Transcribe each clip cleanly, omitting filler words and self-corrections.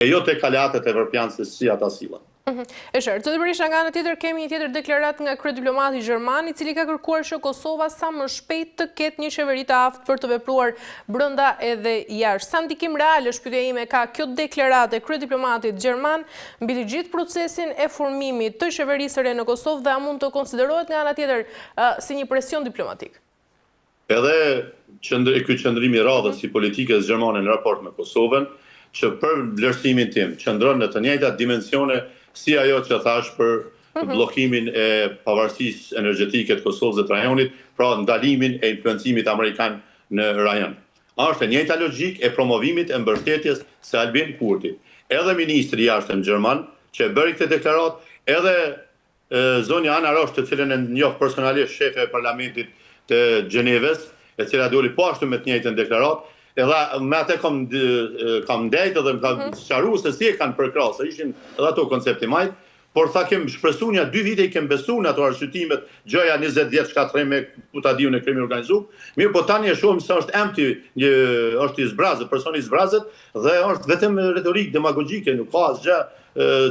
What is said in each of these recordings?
e jo te kalatet e evropianëve si ata sillen. E qartë, zoti Berisha, nga ana tjetër kemi një tjetër deklaratë nga kryediplomati gjerman, i cili ka kërkuar që Kosova sa më shpejt të ketë një qeveri të aftë për të vepruar brenda edhe jashtë. Sa ndikim real është, pyetja ime, ka kjo deklaratë e kryediplomatit gjerman mbi të gjithë procesin e formimit të qeverisë së re në Kosovë dhe a mund të konsiderohet nga ana tjetër si një presion diplomatik? Edhe ky qëndrimi i radhës si politikës gjermane në raport me Kosovën, që për vlerësimin tim qëndron në të njëjtat dimensione si ajo që thash për bllokimin e pavarësisë energjetike të Kosovës dhe të rajonit, pra ndalimin e influencimit amerikan në rajon. Është e njëjta logjik e promovimit e mbështetjes së Albin Kurti. Edhe ministri i jashtëm gjerman që bëri këtë deklaratë, edhe zonja Ana Rosh, të cilën e njoh personalisht shefe e parlamentit të Gjenevës, e cila doli po ashtu me të njëjtën deklaratë, edhe me atë kam ndejtë dhe më kam sharu se si e kanë përkrahë, se ishin edhe ato koncepti majtë, por tha kem shpresu një 2 vite i kem besu në ato arsyetimet, gjëja 20 vjetë shkatrem me ku ta diu në krimi organizu, mirë po tani e shumë se është empty, është i zbrazët, personi i zbrazët, dhe është vetëm retorik demagogjike, nuk ka asgjë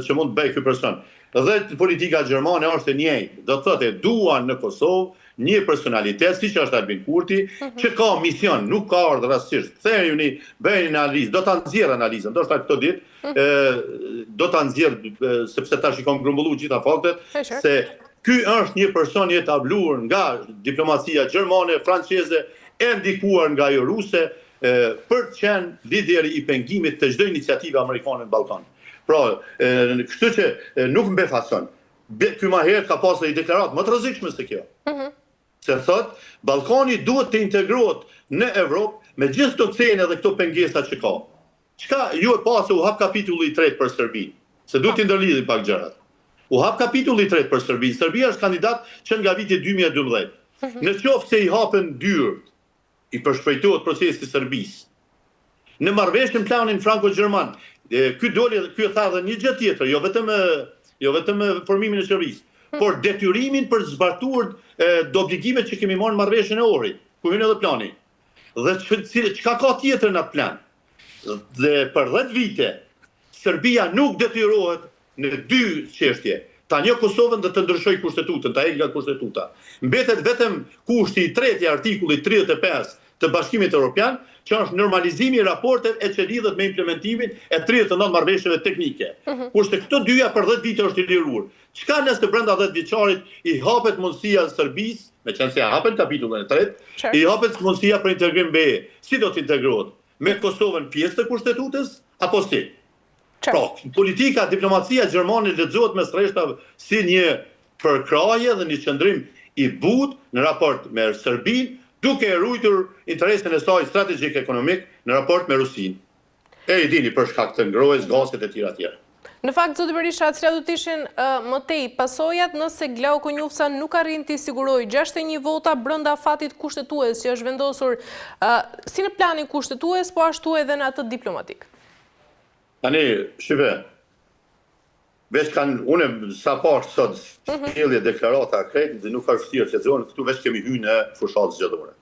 që mund të bëjë ky person. Dhe politika gjermane është e njëjtë, do të thotë duan në Kosovë një personalitet, siç është Albin Kurti, që ka mision, nuk ka ardhur rastësisht. Kthehuni, bëjnë analizë, do ta nxjerr analizën, ndoshta këto ditë do ta nxjerr sepse tash i kam grumbulluar gjitha faktet, se ky është një person i etabluar nga diplomacia gjermane, franceze, e ndikuar nga ajo ruse, për të qenë lideri i pengimit të çdo iniciative amerikane në Ballkan. Pra, kështu që nuk mbefason. Ky më herët ka pasur një deklaratë më të rrezikshme se kjo. Se thot, Ballkani duhet të integrohet në Evropë me gjithë të cene dhe këto pengesa që ka. Çka ju e pasë u hap kapitulli i 3 për Serbinë, se duhet të ndërlidhin pak gjërat. U hap kapitulli i 3 për Serbinë. Serbia është kandidat që nga viti 2012. Në qoftë se i hapen dyert, i përshpejtohet procesi i Serbisë. Në marrëveshjen planin franko-gjerman, ky e tha edhe një gjë tjetër, jo vetëm formimin e qeverisë, por detyrimin për të zbatuar të obligimet që kemi marrë në marrëveshjen e Ohrit, ku hyn edhe plani. Dhe çka ka tjetër në atë plan? Dhe për 10 vite Serbia nuk detyrohet në 2 çështje. Ta njeh Kosovën dhe të ndryshoj kushtetutën, ta heq nga kushtetuta. Mbetet vetëm kushti i 3 i artikullit 35 të Bashkimit Evropian, që është normalizimi i raporteve e që lidhet me implementimin e 39 marrëveshjeve teknike. Kurse këto dyja për 10 vite është i liruar. Çka nëse brenda 10 vjeçarit i hapet mundësia Serbisë, meqense ja hapen kapitullin e 3, i hapet mundësia për integrim BE. Si do të integrohet? Me Kosovën pjesë të kushtetutës apo si? Pra, politika, diplomacia gjermane lexohet mes rreshtave si një përkrahje dhe një qëndrim i butë në raport me Serbinë, duke e ruajtur interesin e saj strategjik ekonomik në raport me Rusinë. E i dini për shkak të ngrohjes, gaset e tjera. Në fakt, zoti Berisha, cilat do të ishin më tej pasojat nëse Glauko Njufsa nuk arrin të sigurojë 61 vota brenda fatit kushtetues që është vendosur si në planin kushtetues, po ashtu edhe në atë diplomatik. Tani, shive, veç une sa pas sot sjellje deklarata krejt dhe nuk ka vështirë të lexohen, këtu veç kemi hyrë në fushatë zgjedhore.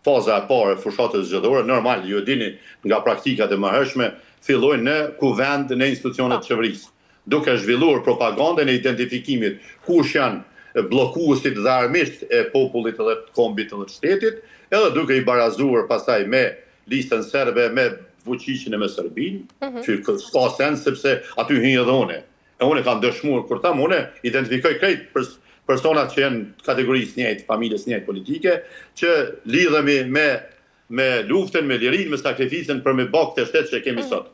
Faza e parë e fushatës zgjedhore, normal, ju e dini nga praktikat e mëhershme, fillojnë në kuvend në institucionet qeverisë, duke zhvilluar propagandën e identifikimit kush janë bllokuesit dhe armisht e popullit edhe të kombit edhe të shtetit, edhe duke i barazuar pastaj me listën serbe, me fuqiqin e me Serbinë, që s'ka sens sepse aty hyn edhe une. E une kam dëshmuar kur tham, une identifikoj krejt personat që janë kategorisë njëjtë, familjes njëjtë politike, që lidhemi me luftën, me lirinë, me sakrificën për me bë këtë shtet që kemi sot.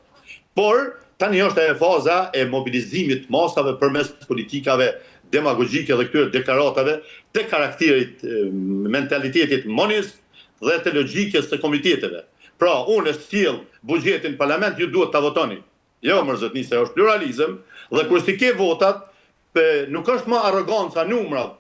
Por tani është e faza e mobilizimit masave përmes politikave demagogjike dhe këtyre deklaratave të karakterit, mentalitetit monist dhe të logjikës të komiteteve. Pra, unë sjell buxhetin parlament, ju duhet ta votoni. Jo, mërzotni, se është pluralizëm dhe kur si ke votat, nuk është më arroganca numrat,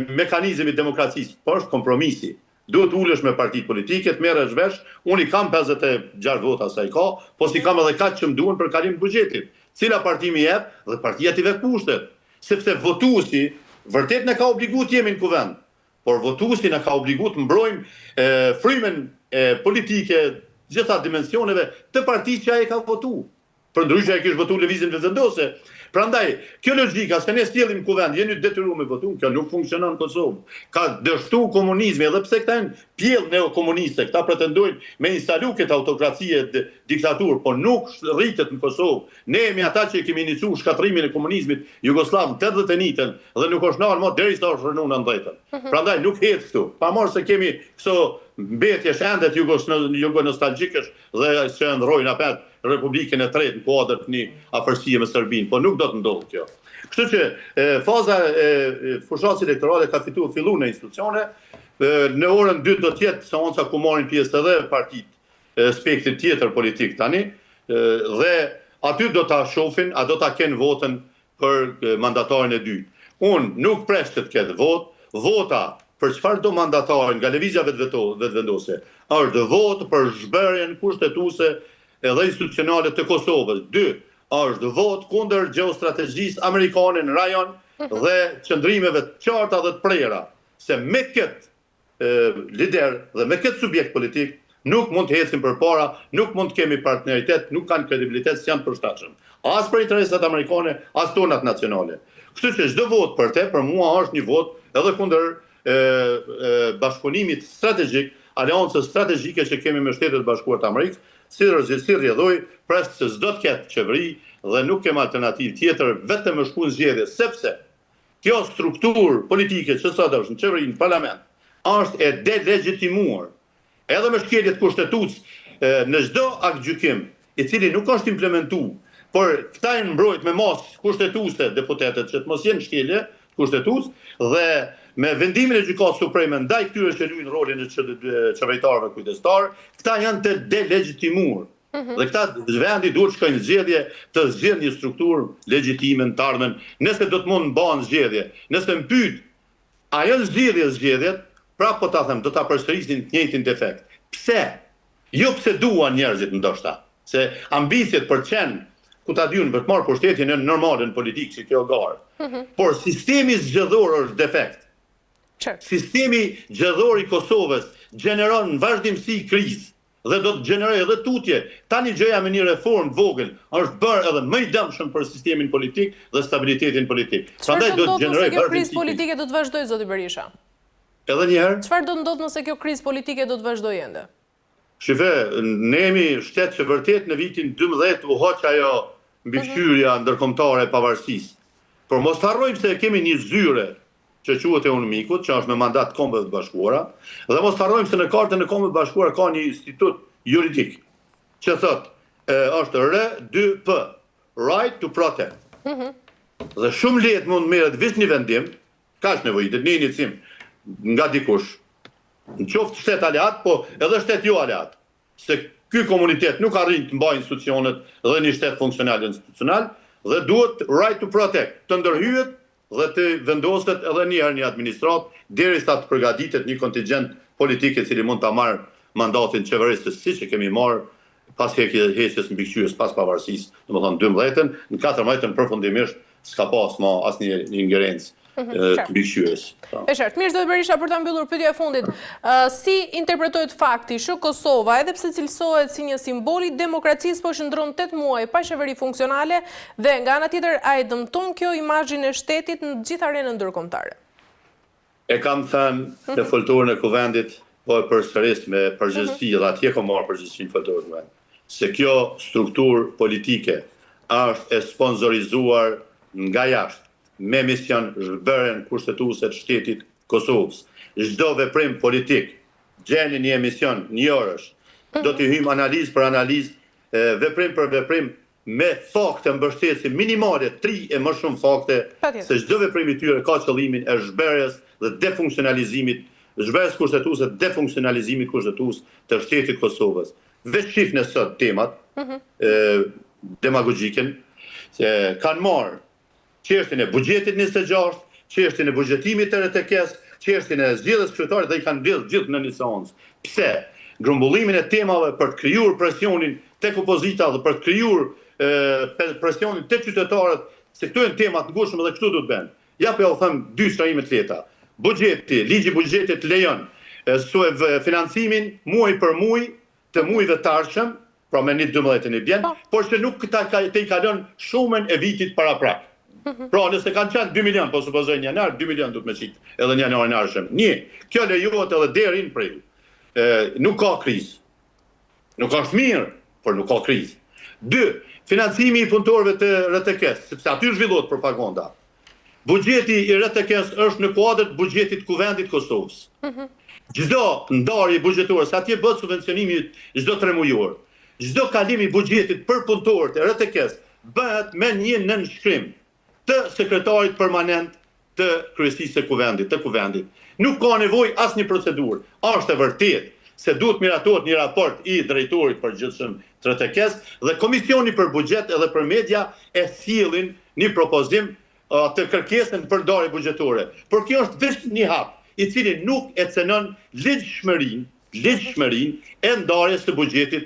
mekanizmi i demokracisë, por është kompromisi. Duhet ulesh me partitë politike, të merresh vesh, unë i kam 56 vota sa i ka, po si kam edhe kaq që më duhen për kalim të buxhetit. Cila parti më jep dhe partia t'i vek kushtet. Sepse votuesi vërtet na ka obliguar të jemi në kuvend, por votuesi na ka obliguar të mbrojmë frymën politike gjitha dimensioneve të partisë që ai ka votuar. Për ndryshe e kishë votu lëvizjen vetëvendose. Prandaj, kjo logjika, se ne sjellim kuvend, jeni detyruar me votu, kjo nuk funksionon në Kosovë. Ka dështu komunizmi, edhe pse këta janë pjellë neokomuniste, këta pretendojnë me instalu këtë autokracie diktaturë, por nuk rritet në Kosovë. Ne jemi ata që kemi inicu shkatrimin e komunizmit Jugoslav në 89-ën dhe nuk është nalë më derisa është rënë në 90-ën. Prandaj nuk hetë këtu. Pamarë se kemi këso mbetje shendet jugonostalgjikësh dhe që ndrojnë apet Republikën e Tretë në kuadër të një afërsie me Serbinë, po nuk do të ndodhë kjo. Kështu që faza e fushatës elektorale ka fillu në institucione, në orën 2 do tjetë seanca ku marrin pjesë edhe partit spektrit tjetër politik tani, dhe aty do ta shohin, a do ta kenë votën për mandatarin e dytë. Unë nuk preshtet këtë vota për çfarë do mandatarin nga lëvizja vetëvendose, është votë për zhbërjen kushtetuese edhe institucionale të Kosovës. 2. Është votë kundër gjeostrategjisë amerikane në rajon dhe qëndrimeve të qarta dhe të prera, se me këtë lider dhe me këtë subjekt politik nuk mund të ecim përpara, nuk mund të kemi partneritet, nuk kanë kredibilitet, s'janë përshtatshëm. As për interesat amerikane, as tonat nacionale. Kështu që çdo votë për te, për mua është një votë edhe kundër bashkëpunimit strategjik, aleancës strategjike që kemi me Shtetet Bashkuara të Amerikës, si rrjedhoj, presë se s'do të ketë qeveri dhe nuk kem alternativë tjetër vetëm me shku në zgjedhje, sepse kjo strukturë politike që sot është në qeveri, në parlament, është e delegitimuar, edhe me shkeljet kushtetuese në çdo akt gjykim, i cili nuk është implementuar, por këta janë mbrojt me masë kushtetuese deputetët që të mos jenë shkelje kushtetues dhe me vendimin e gjykatës supreme ndaj këtyre që luajnë rolin e qeveritarëve kujdestar, këta janë të delegitimuar. Dhe këta vendi duhet shkojnë në zgjedhje të zgjedhë një strukturë legjitime në të ardhmen, nëse do të mund të bëhen zgjedhje. Nëse më pyet, a janë zgjedhjet, prapë po ta them, do ta përsërisin të njëjtin defekt. Pse? Jo pse duan njerëzit ndoshta, se ambicjet për qenë ku ta dyun për të marrë pushtetin në normale në politikë që kjo garë. Por sistemi zgjedhor është defekt. Sistemi zgjedhor i Kosovës gjeneron në vazhdimsi krizë dhe do të gjenerojë edhe tutje. Tani gjëja me një reformë vogël është bërë edhe më i dëmshëm për sistemin politik dhe stabilitetin politik. Prandaj do të gjenerojë kjo krizë politike do të vazhdojë, zoti Berisha? Edhe një herë? Çfarë do të ndodhë nëse kjo krizë politike do të vazhdojë ende? Shive, ne jemi shtet që vërtet në vitin 12 u hoq ajo mbikëqyrja ndërkombëtare e pavarësisë. Por mos harrojmë se kemi një zyre që quhet e UNMIK-ut, që është me mandat të Kombeve të Bashkuara, dhe mos harrojmë se në Kartën e Kombeve të Bashkuara ka një institut juridik që thotë është R2P, Right to Protect. Dhe shumë lehtë mund merret veç një vendim, kaq nevojitet një inicim nga dikush, në qoftë shtet aleat, po edhe shtet jo aleat, se ky komunitet nuk arrin të mbajë institucionet dhe një shtet funksional institucional, dhe duhet right to protect, të ndërhyet dhe të vendoset edhe njëherë një administrat, derisa të përgatitet një kontingent politik i cili mund ta marrë mandatin qeverisës, siç e kemi marrë pas heqjes mbikëqyrjes pas pavarësisë, domethënë 12-ën, në 14-ën përfundimisht s'ka pas më asnjë ingerencë të mbikëqyrjes. E qartë. Mirë, zoti Berisha, për ta mbyllur pyetja e fundit, si interpretohet fakti që Kosova, edhe pse cilësohet si një simbol i demokracisë, po shndron 8 muaj pa qeveri funksionale dhe nga ana tjetër a e dëmton kjo imazhin e shtetit në gjithë arenën ndërkombëtare? E kam thënë në folturën e kuvendit, po e përsëris me përgjegjësi dhe atje kam marrë përgjegjësinë në folturën e kuvendit, se kjo strukturë politike është e sponsorizuar nga jashtë me mision zhbërjen kushtetuese të shtetit Kosovës. Çdo veprim politik, gjeni një emision një orësh, do t'i hyjmë analizë për analizë, veprim për veprim, me fakte mbështetje minimale, 3 e më shumë fakte, se çdo veprim i tyre ka qëllimin e zhbërjes dhe defunksionalizimit, zhbërjes kushtetuese, defunksionalizimit kushtetues të shtetit Kosovës. Veç shifni sot temat demagogjike, se kanë marrë çështjen e buxhetit 26, çështjen e buxhetimit të RTK-s, çështjen e zgjedhjes kryetare dhe i kanë mbledh gjithë në një seancë. Pse? Grumbullimin e temave për të krijuar presionin tek opozita dhe për të krijuar presionin tek qytetarët, se këto janë tema të ngushme dhe këtu do të bëhen. Ja po u them 2 shtrahime të lehta. Buxheti, ligji i buxhetit lejon financimin muaj për muaj të muajve të ardhshëm pra me 1-12 i bjen, por që nuk te i kalon shumën e vitit para prak. Pra nëse kanë qenë 2 milion, po supozoj një janar, 2 milion duke me qitë edhe një janar në arshëm. Kjo lejohet edhe deri në prill. Nuk ka krizë. Nuk është mirë, por nuk ka krizë. 2. Financimi i punëtorëve të RTK-s, sepse aty zhvillohet propaganda. Buxheti i RTK-s është në kuadër të buxhetit kuvendit Kosovës. Çdo ndarje buxhetore, sa atje bëhet subvencionimi çdo 3 mujor. Çdo kalim i buxhetit për punëtorët e RTK-s bëhet me një nënshkrim të sekretarit permanent të kryesisë së kuvendit, të kuvendit. Nuk ka nevojë asnjë procedurë. Është e vërtetë se duhet miratohet një raport i drejtorit përgjithshëm të RTK-s dhe Komisioni për Buxhet edhe për Media e sjellin një propozim të kërkesën për ndarje buxhetore. Por kjo është vetëm një hap i cili nuk e cenon ligjshmërinë e ndarjes së buxhetit